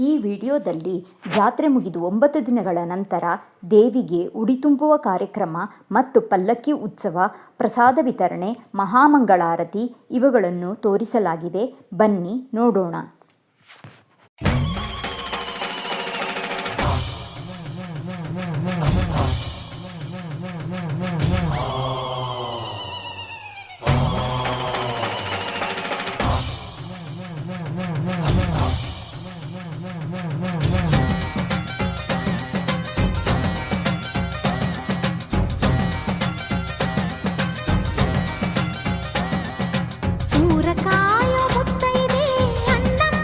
ಈ ವಿಡಿಯೋದಲ್ಲಿ ಜಾತ್ರೆ ಮುಗಿದು 9 ದಿನಗಳ ನಂತರ ದೇವಿಗೆ ಉಡಿ ತುಂಬುವ ಕಾರ್ಯಕ್ರಮ ಮತ್ತು ಪಲ್ಲಕ್ಕಿ ಉತ್ಸವ, ಪ್ರಸಾದ ವಿತರಣೆ, ಮಹಾಮಂಗಳಾರತಿ ಇವುಗಳನ್ನು ತೋರಿಸಲಾಗಿದೆ. ಬನ್ನಿ ನೋಡೋಣ. ಊರಕಾಯ ಮುತ್ತೈದೆ ಅಣ್ಣಮ್ಮ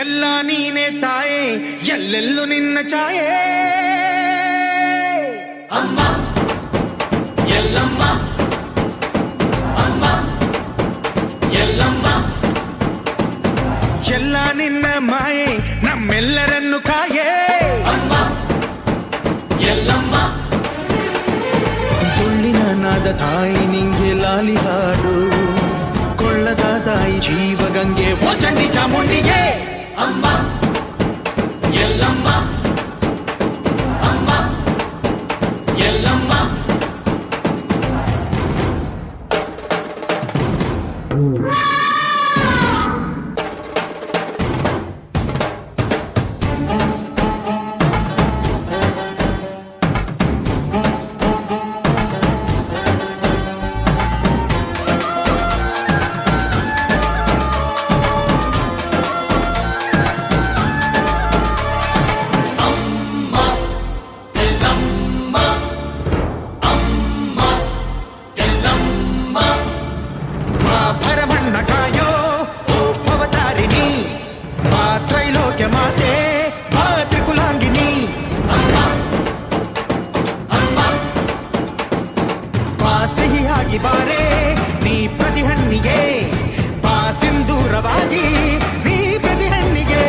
ಎಲ್ಲ ನೀನೆ ತಾಯೇ ಎಲ್ಲೆಲ್ಲೂ ನಿನ್ನ ಛಾಯೆ ಅಮ್ಮ ಎಲ್ಲಮ್ಮ ಅಮ್ಮ ಎಲ್ಲಮ್ಮ ಎಲ್ಲ ನಿನ್ನ ಮಾಯೆ ನಮ್ಮೆಲ್ಲರನ್ನು ಕಾಯೇ ಅಮ್ಮ ಎಲ್ಲಮ್ಮ ತುಳ್ಳಿನ ನಾದ ತಾಯಿ ನಿಂಗೆ ಲಾಲಿ ಹಾಡು ಕೊಳ್ಳದ ತಾಯಿ ಜೀವಗಂಗೆ ಓ ಚಂಡಿ ಚಾಮುಂಡಿಗೆ ಅಮ್ಮ ಎಲ್ಲಮ್ಮ ಅಮ್ಮ ಎಲ್ಲಮ್ಮ ಮಾತೆ ತ್ರಿಕುಲಾಂಗಿನಿ ಅಮ್ಮ ಅಮ್ಮ ಬಾ ಸಿಹಿಯಾಗಿ ಬಾರೆ ನೀ ಪ್ರತಿ ಹಣ್ಣಿಗೆ ಬಾ ಸಿಂಧೂರವಾಗಿ ನೀ ಪ್ರತಿ ಹಣ್ಣಿಗೆ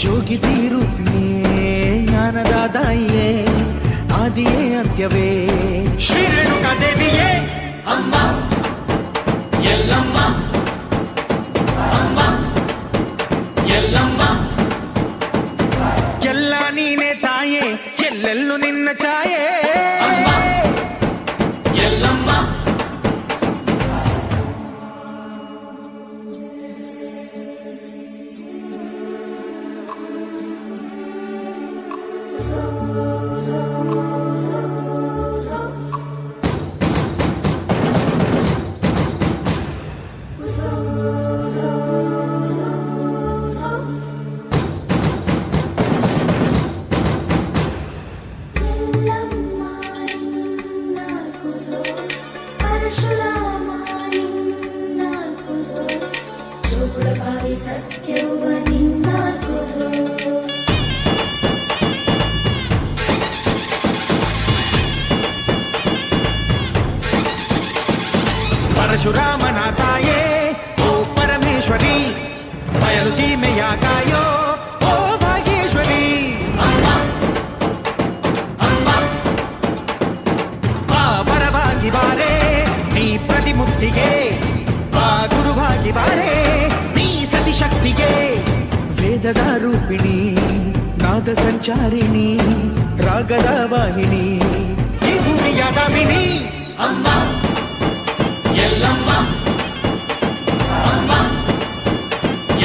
ಜೋಗಿದೀರು ಜ್ಞಾನದ ದಾಯಿಯೇ ಆದಿಯೇ ಅಂತ್ಯವೇ ಶ್ರೀ ರೇಣುಕಾ ದೇವಿಯೇ ಅಮ್ಮ ಎಲ್ಲಮ್ಮ ಅಮ್ಮ ಎಲ್ಲಮ್ಮ ಎಲ್ಲ ನೀನೆ ತಾಯೇ ಎಲ್ಲೆಲ್ಲೂ ನಿನ್ನ ಛಾಯೆ ಅಮ್ಮ ಎಲ್ಲಮ್ಮ ಪರಶುರಾಮನ ತಾಯೇ ಓ ಪರಮೇಶ್ವರಿ ಬಯಲು ಸೀಮೆಯ ಕಾಯೋ ಓ ಭಾಗೇಶ್ವರಿ ಅಮ್ಮ ಅಮ್ಮ ಬಾ ಪರವಾಗಿ ಬಾರೆ ನೀ ಪ್ರತಿಮುಕ್ತಿಗೆ ಬಾ ಗುರುವಾಗಿ ಬಾರೆ ನೀ ಸತಿಶಕ್ತಿಗೆ ವೇದದ ರೂಪಿಣಿ ನಾದ ಸಂಚಾರಿಣಿ ರಾಗದ ವಾಹಿನಿ ಈ ಭೂಮಿಯ ದಾಮಿನಿ ಅಮ್ಮ ಎಲ್ಲಮ್ಮ ಅಮ್ಮ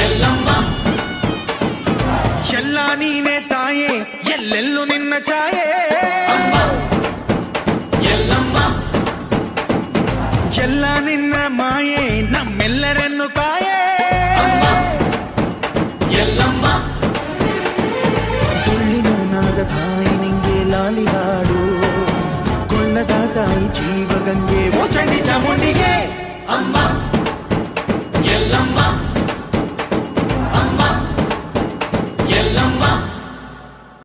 ಎಲ್ಲಮ್ಮ ಎಲ್ಲ ನೀನೆ ತಾಯೇ ಎಲ್ಲೆಲ್ಲೂ ನಿನ್ನ ಛಾಯೆ ಅಮ್ಮ ಎಲ್ಲಮ್ಮ ಎಲ್ಲ ನಿನ್ನ ಮಾಯೆ ನಮ್ಮೆಲ್ಲರನ್ನು ಕಾಯೆ ಅಮ್ಮ ಎಲ್ಲಮ್ಮ ತುಳ್ಳಿನ ನಾದ ತಾಯಿ ನಿಂಗೆ ಲಾಲಿ ಹಾಡು ಕೊಳ್ಳದ ತಾಯಿ ಜೀವಗಂಗೆ ಓ ಚಂಡಿ ಚಾಮುಂಡಿಗೆ ಅಮ್ಮ